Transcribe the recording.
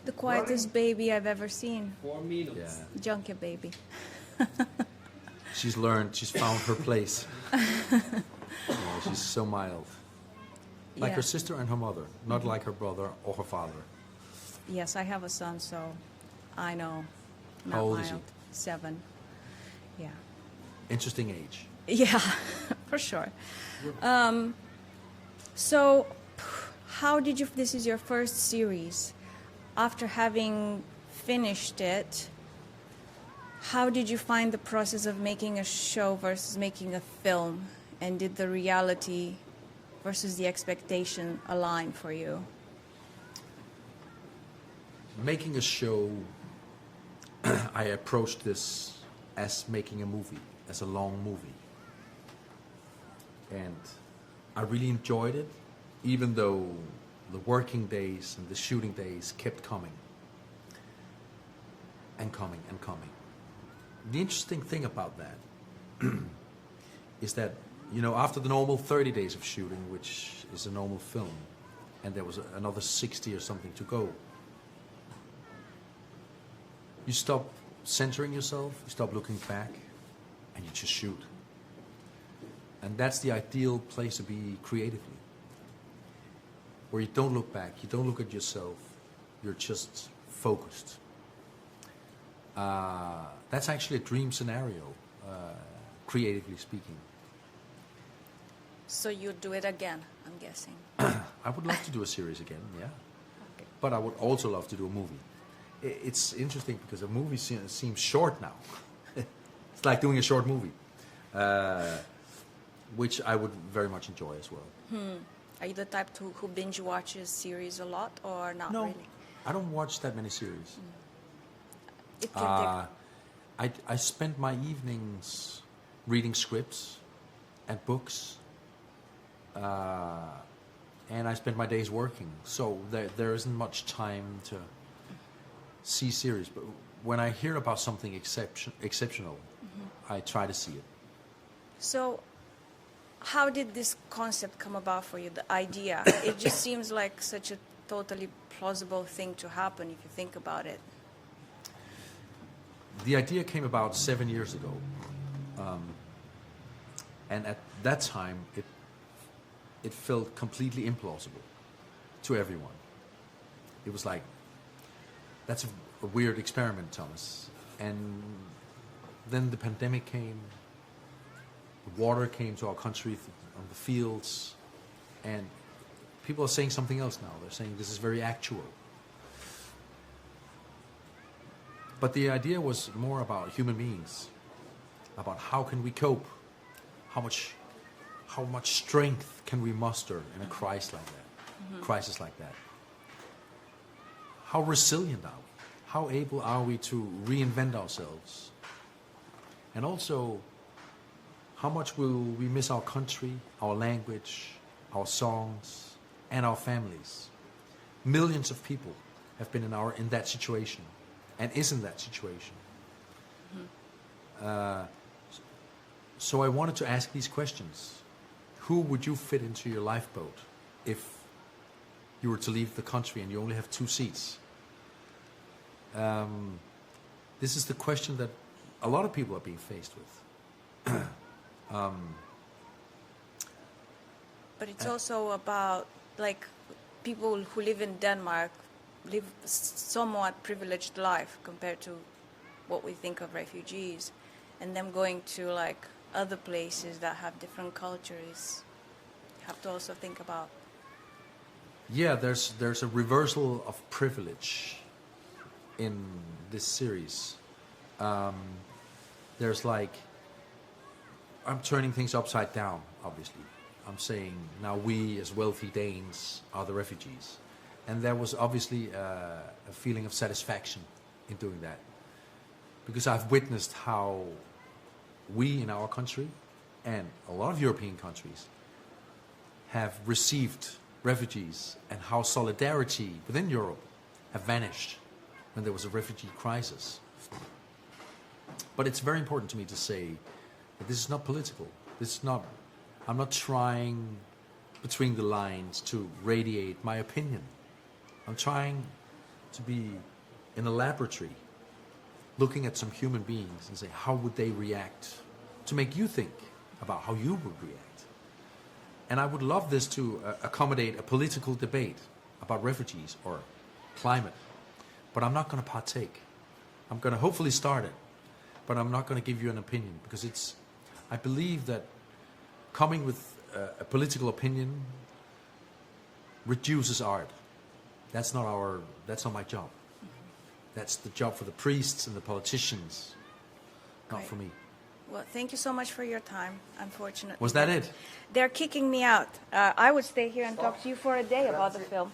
The quietest baby I've ever seen. 4 minutes. Yeah. Junkie baby. She's learned, she's found her place. Yeah, she's so mild. Like Yeah. her sister and her mother, not like her brother or her father. Yes, I have a son, so I know. Not How old is he? mild. 7. Yeah. Interesting age. Yeah, for sure. So, how did you? This is your first series. After having finished it, how did you find the process of making a show versus making a film? And did the reality versus the expectation align for you? Making a show, I approached this as making a movie, as a long movie. And I really enjoyed it, even though the working days and the shooting days kept coming. And coming and coming. The interesting thing about that is that, you know, after the normal 30 days of shooting, which is a normal film, and there was another 60 or something to go, you stop centering yourself, you stop looking back, and you just shoot. And that's the ideal place to be creatively, where you don't look back, you don't look at yourself, you're just focused. That's actually a dream scenario, creatively speaking. So you'd do it again, I'm guessing. I would love to do a series again, yeah. Okay. But I would also love to do a movie. It's interesting because a movie seems short now. It's like doing a short movie, which I would very much enjoy as well. Are you the type who binge watches series a lot or not No, really? I don't watch that many series. It can I spend my evenings reading scripts and books, and I spend my days working. So there isn't much time to see series. But when I hear about something exceptional, I try to see it. So, how did this concept come about for you, the idea? It just seems like such a totally plausible thing to happen if you think about it. The idea came about 7 years ago. And at that time, it felt completely implausible to everyone. It was like, that's a weird experiment, Thomas. And then the pandemic came, the water came to our country on the fields, and people are saying something else now. They're saying this is very actual. But the idea was more about human beings, about how can we cope, how much strength can we muster in a crisis like that, how resilient are we, how able are we to reinvent ourselves, and also how much will we miss our country, our language, our songs, and our families. Millions of people have been in that situation and is in that situation. So I wanted to ask these questions. Who would you fit into your lifeboat if you were to leave the country and you only have 2 seats? This is the question that a lot of people are being faced with. But it's also about, like, people who live in Denmark live a somewhat privileged life compared to what we think of refugees, and them going to, like, other places that have different cultures. You have to also think about. Yeah, there's a reversal of privilege in this series. There's like, I'm turning things upside down, obviously. I'm saying now we as wealthy Danes are the refugees. And there was obviously a feeling of satisfaction in doing that. Because I've witnessed how we in our country and a lot of European countries have received refugees, and how solidarity within Europe have vanished when there was a refugee crisis. But it's very important to me to say that this is not political. I'm not trying between the lines to radiate my opinion. I'm trying to be in a laboratory looking at some human beings and say, how would they react? To make you think about how you would react. And I would love this to accommodate a political debate about refugees or climate. But I'm not going to partake. I'm going to hopefully start it. But I'm not going to give you an opinion, because I believe that coming with a political opinion reduces art. That's not my job. That's the job for the priests and the politicians, not for me. Well, thank you so much for your time. Unfortunately, was that it? They're kicking me out. I would stay here and talk to you for a day about the film.